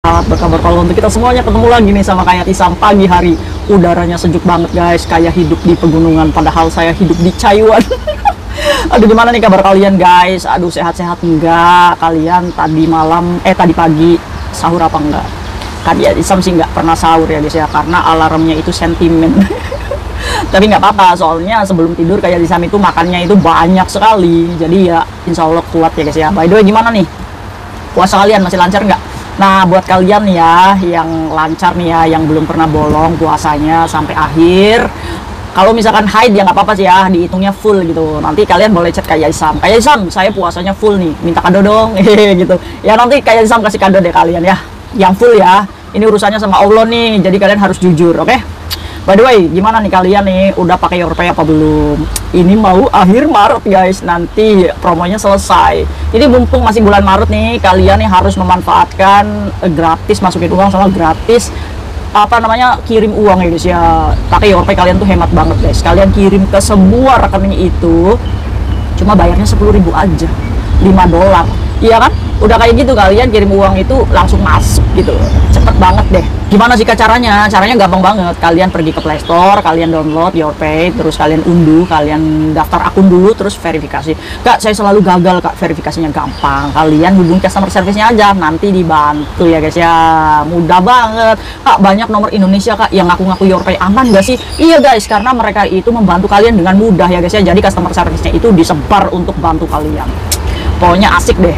Berkabar kalau untuk kita semuanya ketemu lagi nih sama kayak Isam pagi hari. Udaranya sejuk banget guys, kayak hidup di pegunungan padahal saya hidup di Taiwan. Aduh, gimana nih kabar kalian guys? Aduh, sehat-sehat enggak? Kalian tadi pagi sahur apa enggak? Kayak Isam sih nggak pernah sahur ya guys ya, karena alarmnya itu sentimen. Tapi nggak apa-apa, soalnya sebelum tidur kayak Isam itu makannya itu banyak sekali. Jadi ya insya Allah kuat ya guys ya. By the way, gimana nih? Puasa kalian masih lancar nggak? Nah, buat kalian nih ya, yang lancar nih ya, yang belum pernah bolong puasanya sampai akhir, kalau misalkan haid ya nggak apa-apa sih ya, dihitungnya full gitu. Nanti kalian boleh chat kayak Isam, saya puasanya full nih, minta kado dong, gitu. Ya nanti kayak Isam kasih kado deh kalian ya, yang full ya. Ini urusannya sama Allah nih, jadi kalian harus jujur, oke? By the way, gimana nih kalian nih, udah pakai YourPay apa belum? Ini mau akhir Maret guys, nanti promonya selesai. Jadi mumpung masih bulan Maret nih, kalian nih harus memanfaatkan gratis masukin uang sama gratis kirim uang ya guys ya. Pakai YourPay kalian tuh hemat banget guys. Kalian kirim ke semua rekening itu, cuma bayarnya 10.000 aja, $5. Iya kan? Udah kayak gitu kalian kirim uang itu langsung masuk gitu, cepet banget deh. Gimana sih caranya? Caranya gampang banget. Kalian pergi ke Play Store, kalian download YourPay, terus kalian unduh, kalian daftar akun dulu, terus verifikasi. Kak, saya selalu gagal kak, verifikasinya gampang. Kalian hubungi customer service-nya aja, nanti dibantu ya guys ya. Mudah banget. Kak, banyak nomor Indonesia kak yang ngaku-ngaku YourPay, aman gak sih? Iya guys, karena mereka itu membantu kalian dengan mudah ya guys ya. Jadi customer service-nya itu disebar untuk bantu kalian. Pokoknya asik deh.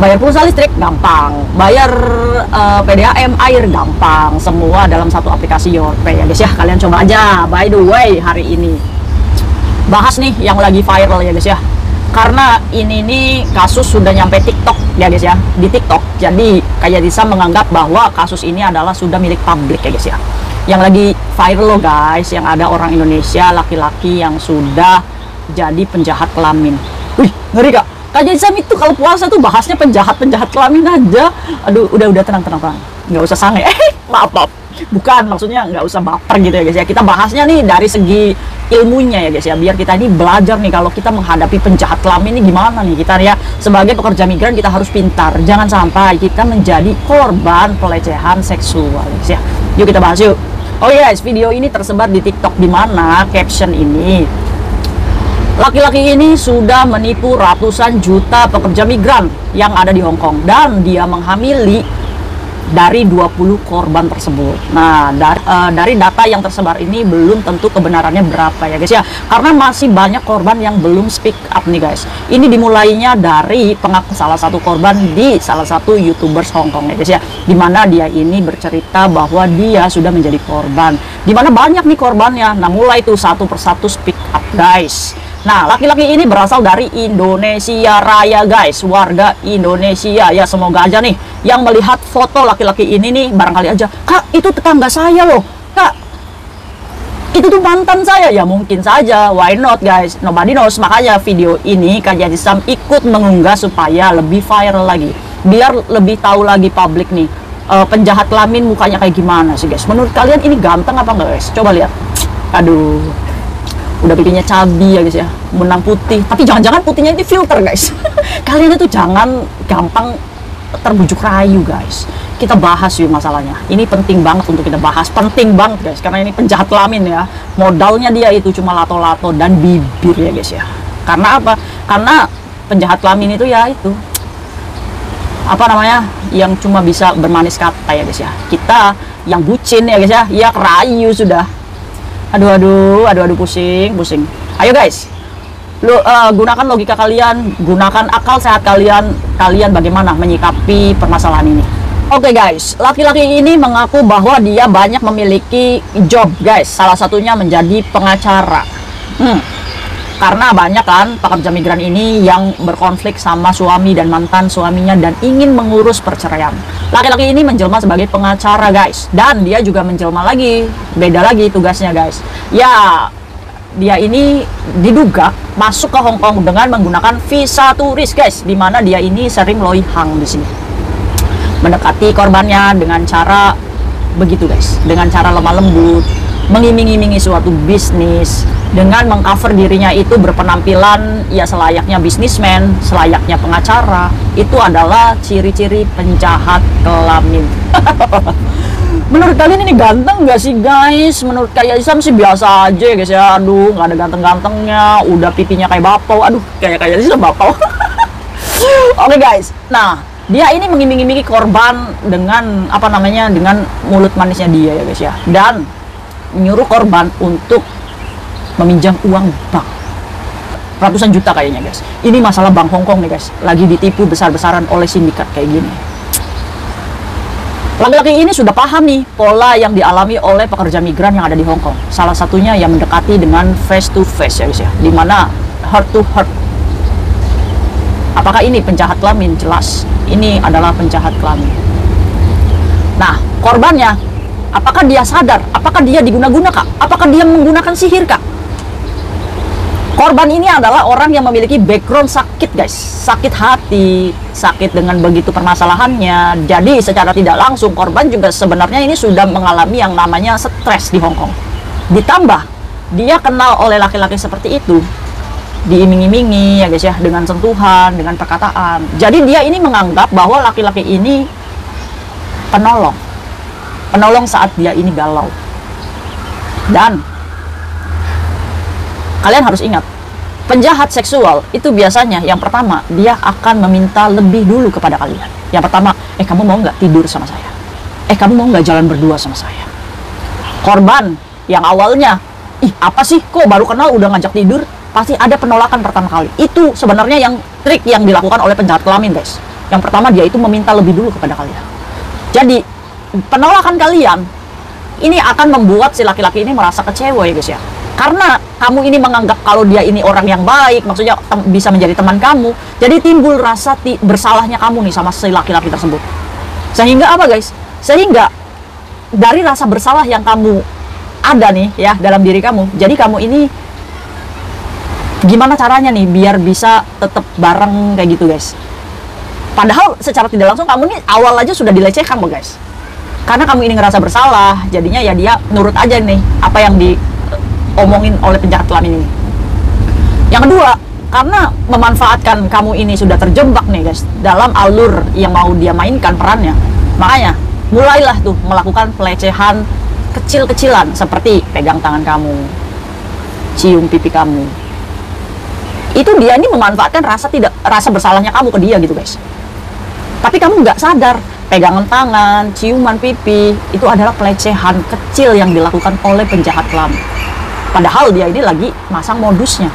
Bayar pulsa listrik gampang, bayar PDAM air gampang, semua dalam satu aplikasi YourPay ya guys ya. Kalian coba aja. By the way, hari ini bahas nih yang lagi viral ya guys ya, karena ini nih kasus sudah nyampe TikTok ya guys ya, di TikTok. Jadi kayak bisa menganggap bahwa kasus ini adalah sudah milik publik ya guys ya. Yang lagi viral loh guys, yang ada orang Indonesia laki-laki yang sudah jadi penjahat kelamin. Wih, ngeri kak. Kak Isam itu kalau puasa tuh bahasnya penjahat kelamin aja. Aduh, udah tenang. Nggak usah sange. Maaf. Bukan, maksudnya nggak usah baper gitu ya guys ya. Kita bahasnya nih dari segi ilmunya ya guys ya. Biar kita ini belajar nih kalau kita menghadapi penjahat kelamin ini gimana nih. Kita ya sebagai pekerja migran kita harus pintar. Jangan sampai kita menjadi korban pelecehan seksual guys ya. Yuk kita bahas yuk. Oh guys, video ini tersebar di TikTok di mana caption ini, laki-laki ini sudah menipu ratusan juta pekerja migran yang ada di Hong Kong dan dia menghamili dari 20 korban tersebut. Nah, dari data yang tersebar ini belum tentu kebenarannya berapa ya guys ya, karena masih banyak korban yang belum speak up nih guys. Ini dimulainya dari pengakuan salah satu korban di salah satu YouTubers Hong Kong ya guys ya, dimana dia ini bercerita bahwa dia sudah menjadi korban, dimana banyak nih korbannya. Nah, mulai tuh satu persatu speak up guys. Nah, laki-laki ini berasal dari Indonesia Raya guys, warga Indonesia ya. Semoga aja nih yang melihat foto laki-laki ini nih barangkali aja, kak itu tetangga saya loh, kak itu tuh mantan saya. Ya mungkin saja, why not guys, nobody knows. Makanya video ini Kak Isam ikut mengunggah supaya lebih viral lagi, biar lebih tahu lagi publik nih penjahat kelamin mukanya kayak gimana sih guys. Menurut kalian ini ganteng apa enggak guys? Coba lihat. Aduh, udah pipinya cabi ya guys ya, menang putih, tapi jangan-jangan putihnya itu filter guys. Kalian itu jangan gampang terbujuk rayu guys. Kita bahas yuk masalahnya. Ini penting banget untuk kita bahas, penting banget guys, karena ini penjahat kelamin ya. Modalnya dia itu cuma lato-lato dan bibir ya guys ya. Karena apa? Karena penjahat kelamin itu ya itu yang cuma bisa bermanis kata ya guys ya. Kita yang bucin ya guys ya kerayu sudah. Aduh, pusing. Ayo guys, gunakan logika kalian, gunakan akal sehat kalian bagaimana menyikapi permasalahan ini. Oke guys, laki-laki ini mengaku bahwa dia banyak memiliki job guys, salah satunya menjadi pengacara. Karena banyak kan pekerja migran ini yang berkonflik sama suami dan mantan suaminya dan ingin mengurus perceraian. Laki-laki ini menjelma sebagai pengacara guys, dan dia juga menjelma lagi, beda lagi tugasnya guys. Ya, dia ini diduga masuk ke Hong Kong dengan menggunakan visa turis guys, dimana dia ini sering loihang di sini, mendekati korbannya dengan cara begitu guys, dengan cara lemah lembut, mengiming-imingi suatu bisnis, dengan mengcover dirinya itu berpenampilan ya selayaknya bisnismen, selayaknya pengacara. Itu adalah ciri-ciri penjahat kelamin Menurut kalian ini ganteng nggak sih guys? Menurut kayak Isam sih biasa aja guys ya. Aduh, nggak ada ganteng-gantengnya. Udah pipinya kayak bapau. Aduh, kayak Isam bapau. Oke guys. Nah, dia ini mengiming-imingi korban dengan apa namanya? Dengan mulut manisnya dia ya guys ya. Dan menyuruh korban untuk meminjam uang bank. Ratusan juta kayaknya guys. Ini masalah Bank Hongkong nih guys. Lagi ditipu besar-besaran oleh sindikat kayak gini. Laki-laki ini sudah paham nih pola yang dialami oleh pekerja migran yang ada di Hong Kong. Salah satunya yang mendekati dengan face to face ya guys ya, dimana heart to heart. Apakah ini penjahat kelamin? Jelas, ini adalah penjahat kelamin. Nah, korbannya, apakah dia sadar? Apakah dia diguna-guna kak? Apakah dia menggunakan sihir kak? Korban ini adalah orang yang memiliki background sakit guys, sakit hati, sakit dengan begitu permasalahannya. Jadi secara tidak langsung korban juga sebenarnya ini sudah mengalami yang namanya stres di Hong Kong. Ditambah dia kenal oleh laki-laki seperti itu, diiming-imingi ya guys ya, dengan sentuhan, dengan perkataan. Jadi dia ini menganggap bahwa laki-laki ini penolong saat dia ini galau. Dan kalian harus ingat, penjahat seksual itu biasanya yang pertama dia akan meminta lebih dulu kepada kalian. Yang pertama, kamu mau nggak tidur sama saya? Kamu mau nggak jalan berdua sama saya? Korban yang awalnya, apa sih kok baru kenal udah ngajak tidur? Pasti ada penolakan pertama kali. Itu sebenarnya yang trik yang dilakukan oleh penjahat kelamin guys. Yang pertama dia itu meminta lebih dulu kepada kalian. Jadi penolakan kalian ini akan membuat si laki-laki ini merasa kecewa ya guys ya. Karena kamu ini menganggap kalau dia ini orang yang baik, maksudnya bisa menjadi teman kamu, jadi timbul rasa bersalahnya kamu nih sama si laki-laki tersebut. Sehingga apa guys? Sehingga dari rasa bersalah yang kamu ada nih ya dalam diri kamu, jadi kamu ini gimana caranya nih biar bisa tetap bareng kayak gitu guys. Padahal secara tidak langsung kamu nih awal aja sudah dilecehkan loh guys. Karena kamu ini ngerasa bersalah, jadinya ya dia nurut aja nih apa yang diomongin oleh penjahat kelamin ini. Yang kedua, karena memanfaatkan kamu ini sudah terjebak nih guys dalam alur yang mau dia mainkan perannya, makanya mulailah tuh melakukan pelecehan kecil-kecilan seperti pegang tangan kamu, cium pipi kamu. Itu dia ini memanfaatkan rasa bersalahnya kamu ke dia gitu guys. Tapi kamu nggak sadar, pegangan tangan, ciuman pipi itu adalah pelecehan kecil yang dilakukan oleh penjahat kelamin. Padahal dia ini lagi masang modusnya.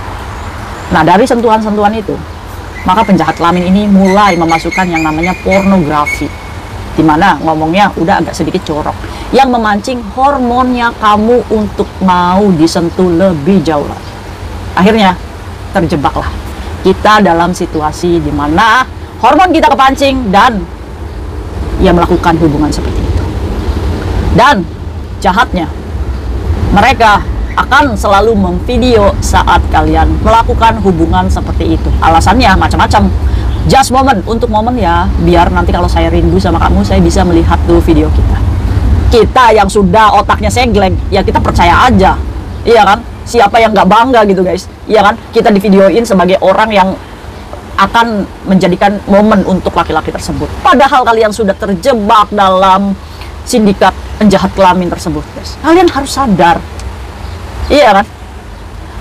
Nah, dari sentuhan-sentuhan itu, maka penjahat kelamin ini mulai memasukkan yang namanya pornografi. Dimana ngomongnya udah agak sedikit corok. Yang memancing hormonnya kamu untuk mau disentuh lebih jauh lagi. Akhirnya, terjebaklah. Kita dalam situasi dimana hormon kita kepancing dan ia melakukan hubungan seperti itu. Dan jahatnya, mereka akan selalu memvideo saat kalian melakukan hubungan seperti itu. Alasannya macam-macam. Just moment, untuk momen ya, biar nanti kalau saya rindu sama kamu, saya bisa melihat tuh video kita. Kita yang sudah otaknya segleng, ya kita percaya aja. Iya kan? Siapa yang nggak bangga gitu guys? Iya kan? Kita divideoin sebagai orang yang akan menjadikan momen untuk laki-laki tersebut. Padahal kalian sudah terjebak dalam sindikat penjahat kelamin tersebut guys. Kalian harus sadar. Iya kan?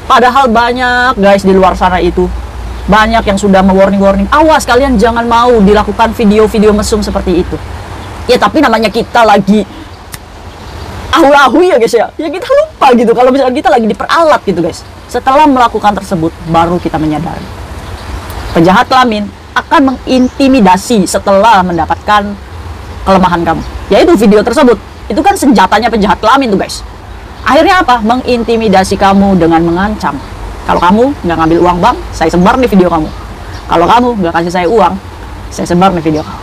Padahal banyak guys di luar sana itu, banyak yang sudah mewarning-warning, awas kalian jangan mau dilakukan video-video mesum seperti itu. Ya tapi namanya kita lagi ahu-ahu ya guys ya. Ya kita lupa gitu kalau misalnya kita lagi diperalat gitu guys. Setelah melakukan tersebut baru kita menyadari. Penjahat kelamin akan mengintimidasi setelah mendapatkan kelemahan kamu. Yaitu video tersebut. Itu kan senjatanya penjahat kelamin tuh guys. Akhirnya apa? Mengintimidasi kamu dengan mengancam. Kalau kamu nggak ngambil uang bank, saya sebar nih video kamu. Kalau kamu nggak kasih saya uang, saya sebar nih video kamu.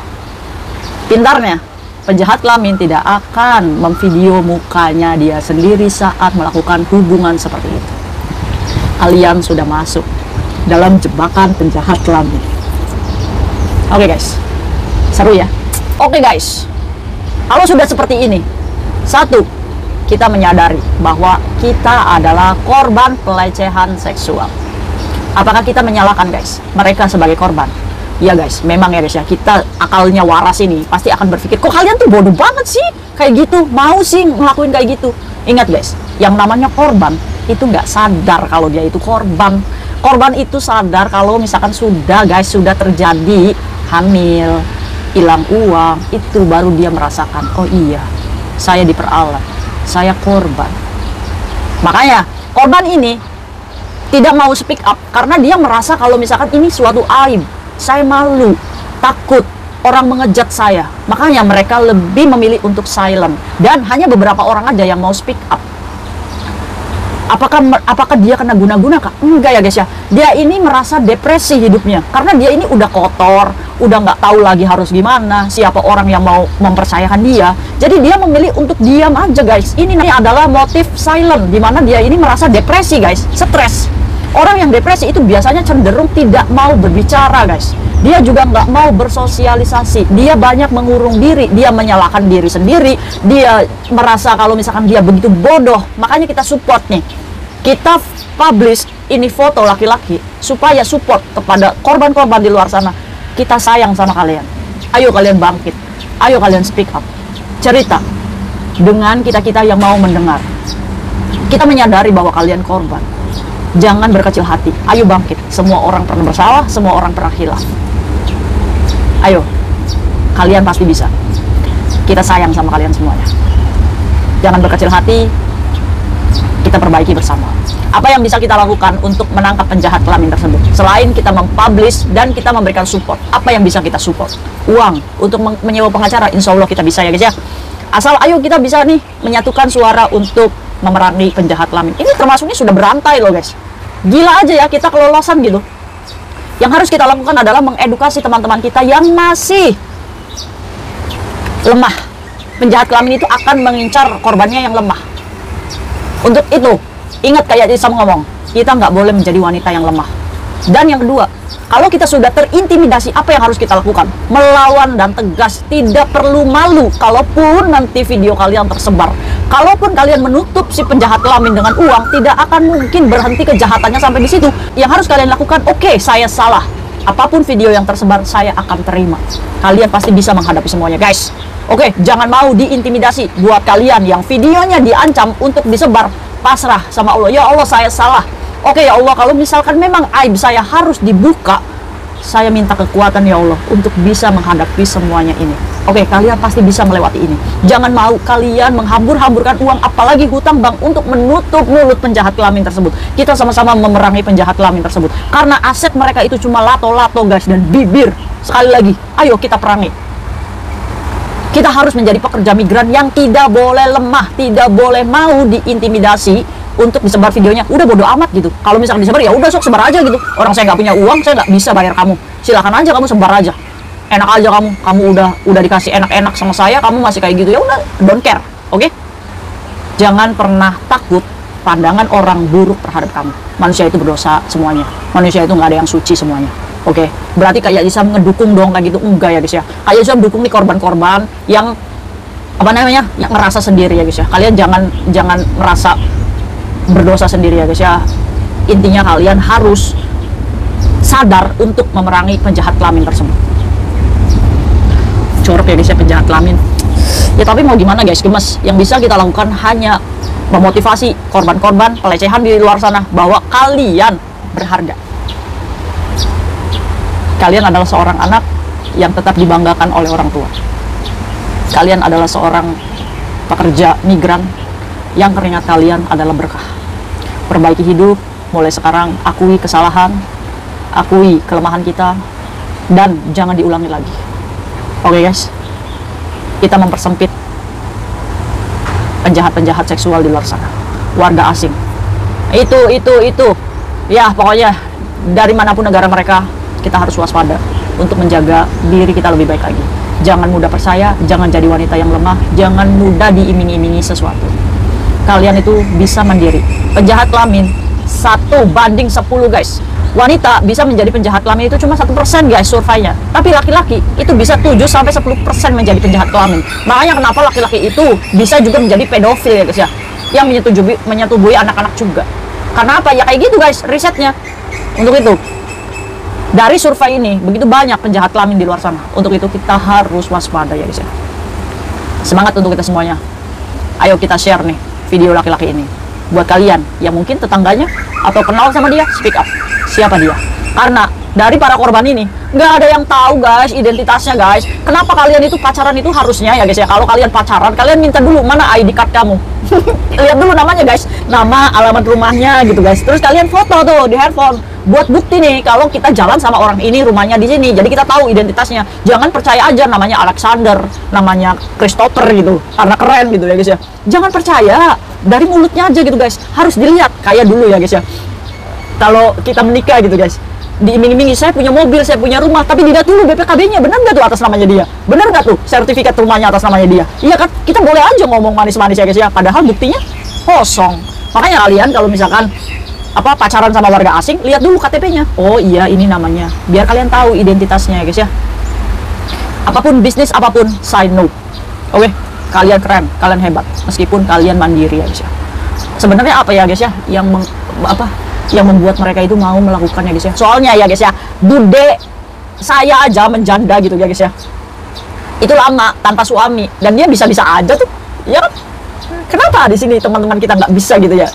Pintarnya, penjahat kelamin tidak akan memvideo mukanya dia sendiri saat melakukan hubungan seperti itu. Kalian sudah masuk dalam jebakan penjahat kelamin. Oke guys, seru ya? Oke guys, kalau sudah seperti ini, satu, kita menyadari bahwa kita adalah korban pelecehan seksual. Apakah kita menyalahkan guys mereka sebagai korban? Iya guys, memang ya guys ya, kita akalnya waras ini pasti akan berpikir, kok kalian tuh bodoh banget sih kayak gitu, mau sih ngelakuin kayak gitu. Ingat guys, yang namanya korban itu nggak sadar kalau dia itu korban. Korban itu sadar kalau misalkan sudah guys, sudah terjadi hamil, hilang uang, itu baru dia merasakan, oh iya, saya diperalat, saya korban. Makanya korban ini tidak mau speak up karena dia merasa kalau misalkan ini suatu aib. Saya malu, takut orang mengejat saya. Makanya mereka lebih memilih untuk silent. Dan hanya beberapa orang aja yang mau speak up. Apakah dia kena guna-guna kah? Enggak ya guys ya. Dia ini merasa depresi hidupnya. Karena dia ini udah kotor, udah nggak tahu lagi harus gimana, siapa orang yang mau mempercayakan dia. Jadi dia memilih untuk diam aja guys. Ini adalah motif silent, dimana dia ini merasa depresi guys, stres. Orang yang depresi itu biasanya cenderung tidak mau berbicara guys. Dia juga nggak mau bersosialisasi. Dia banyak mengurung diri. Dia menyalahkan diri sendiri. Dia merasa kalau misalkan dia begitu bodoh. Makanya kita support nih. Kita publish ini foto laki-laki supaya support kepada korban-korban di luar sana. Kita sayang sama kalian. Ayo kalian bangkit. Ayo kalian speak up. Cerita dengan kita-kita yang mau mendengar. Kita menyadari bahwa kalian korban. Jangan berkecil hati, ayo bangkit. Semua orang pernah bersalah, semua orang pernah hilaf. Ayo, kalian pasti bisa. Kita sayang sama kalian semuanya. Jangan berkecil hati, kita perbaiki bersama. Apa yang bisa kita lakukan untuk menangkap penjahat kelamin tersebut? Selain kita mempublish dan kita memberikan support, apa yang bisa kita support? Uang untuk menyewa pengacara, insya Allah kita bisa ya guys ya. Asal ayo kita bisa nih menyatukan suara untuk memerangi penjahat kelamin. Ini termasuknya sudah berantai loh guys. Gila aja ya kita kelolosan gitu. Yang harus kita lakukan adalah mengedukasi teman-teman kita yang masih lemah. Penjahat kelamin itu akan mengincar korbannya yang lemah. Untuk itu, ingat kayak Isam ngomong, kita nggak boleh menjadi wanita yang lemah. Dan yang kedua, kalau kita sudah terintimidasi, apa yang harus kita lakukan? Melawan dan tegas, tidak perlu malu. Kalaupun nanti video kalian tersebar, kalaupun kalian menutup si penjahat kelamin dengan uang, tidak akan mungkin berhenti kejahatannya sampai di situ. Yang harus kalian lakukan, oke, saya salah. Apapun video yang tersebar, saya akan terima. Kalian pasti bisa menghadapi semuanya, guys. Oke, jangan mau diintimidasi. Buat kalian yang videonya diancam untuk disebar, pasrah sama Allah. Ya Allah, saya salah. Oke ya Allah, kalau misalkan memang aib saya harus dibuka, saya minta kekuatan ya Allah untuk bisa menghadapi semuanya ini. Oke, kalian pasti bisa melewati ini. Jangan mau kalian menghambur-hamburkan uang, apalagi hutang bank untuk menutup mulut penjahat kelamin tersebut. Kita sama-sama memerangi penjahat kelamin tersebut. Karena aset mereka itu cuma lato-lato guys, dan bibir. Sekali lagi, ayo kita perangi. Kita harus menjadi pekerja migran yang tidak boleh lemah, tidak boleh mau diintimidasi untuk disebar videonya. Udah bodo amat gitu. Kalau misalkan disebar ya udah sok sebar aja gitu. Orang saya nggak punya uang, saya nggak bisa bayar kamu. Silakan aja kamu sebar aja. Enak aja kamu udah dikasih enak-enak sama saya, kamu masih kayak gitu ya udah, don't care. Oke? Jangan pernah takut pandangan orang buruk terhadap kamu. Manusia itu berdosa semuanya. Manusia itu nggak ada yang suci semuanya. Oke? Berarti kayak Isam ngedukung dong kayak gitu. Enggak ya guys ya. Kayak Isam dukung nih korban-korban yang apa namanya? Yang ngerasa sendiri ya guys ya. Kalian jangan merasa berdosa sendiri ya guys ya. Intinya kalian harus sadar untuk memerangi penjahat kelamin tersebut. Corok ya guys ya penjahat kelamin. Ya tapi mau gimana guys, gemes. Yang bisa kita lakukan hanya memotivasi korban-korban pelecehan di luar sana bahwa kalian berharga. Kalian adalah seorang anak yang tetap dibanggakan oleh orang tua. Kalian adalah seorang pekerja migran yang keringat kalian adalah berkah. Perbaiki hidup, mulai sekarang akui kesalahan, akui kelemahan kita, dan jangan diulangi lagi. Oke guys, kita mempersempit penjahat-penjahat seksual di luar sana, warga asing. Itu, ya pokoknya dari manapun negara mereka, kita harus waspada untuk menjaga diri kita lebih baik lagi. Jangan mudah percaya, jangan jadi wanita yang lemah, jangan mudah diiming-imingi sesuatu. Kalian itu bisa mandiri. Penjahat kelamin 1:10 guys. Wanita bisa menjadi penjahat kelamin itu cuma 1% guys surveinya. Tapi laki-laki itu bisa 7-10% menjadi penjahat kelamin. Makanya kenapa laki-laki itu bisa juga menjadi pedofil ya guys ya. Yang menyetubui anak-anak juga. Karena apa? Ya kayak gitu guys risetnya. Untuk itu Dari survei ini, begitu banyak penjahat kelamin di luar sana. Untuk itu kita harus waspada ya guys ya. Semangat untuk kita semuanya. Ayo kita share nih video laki-laki ini. Buat kalian yang mungkin tetangganya atau kenal sama dia, speak up. Siapa dia? Karena dari para korban ini, nggak ada yang tahu guys identitasnya guys. Kenapa kalian itu pacaran itu harusnya ya guys ya. Kalau kalian pacaran, kalian minta dulu mana ID card kamu. Lihat dulu namanya guys, nama, alamat rumahnya gitu guys. Terus kalian foto tuh di handphone. Buat bukti nih kalau kita jalan sama orang ini, rumahnya di sini. Jadi kita tahu identitasnya. Jangan percaya aja namanya Alexander, namanya Christopher gitu. Karena keren gitu ya guys ya. Jangan percaya dari mulutnya aja gitu guys. Harus dilihat kayak dulu ya guys ya. Kalau kita menikah gitu guys, diiming-imingi saya punya mobil, saya punya rumah, tapi dilihat dulu BPKB-nya benar nggak tuh atas namanya dia? Benar nggak tuh sertifikat rumahnya atas namanya dia? Iya kan? Kita boleh aja ngomong manis-manis ya guys ya. Padahal buktinya kosong. Makanya kalian kalau misalkan pacaran sama warga asing, lihat dulu KTP-nya. Oh iya, ini namanya. Biar kalian tahu identitasnya ya guys ya. Apapun bisnis, apapun, say no. Oke, kalian keren, kalian hebat. Meskipun kalian mandiri ya guys ya. Sebenarnya apa ya guys ya yang membuat mereka itu mau melakukan ya guys ya. Soalnya ya guys ya, bude saya aja menjanda gitu ya guys ya. Itu lama tanpa suami dan dia bisa-bisa aja tuh. Ya kan? Kenapa di sini teman-teman kita nggak bisa gitu ya?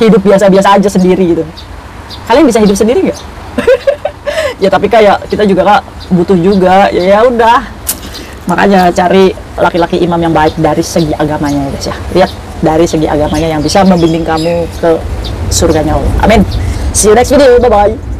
Hidup biasa-biasa aja sendiri gitu. Kalian bisa hidup sendiri nggak? Ya tapi kayak kita juga kak butuh juga. Ya udah. Makanya cari laki-laki imam yang baik dari segi agamanya ya guys ya. Lihat dari segi agamanya yang bisa membimbing kamu ke surganya Allah. Amin. See you next video. Bye bye.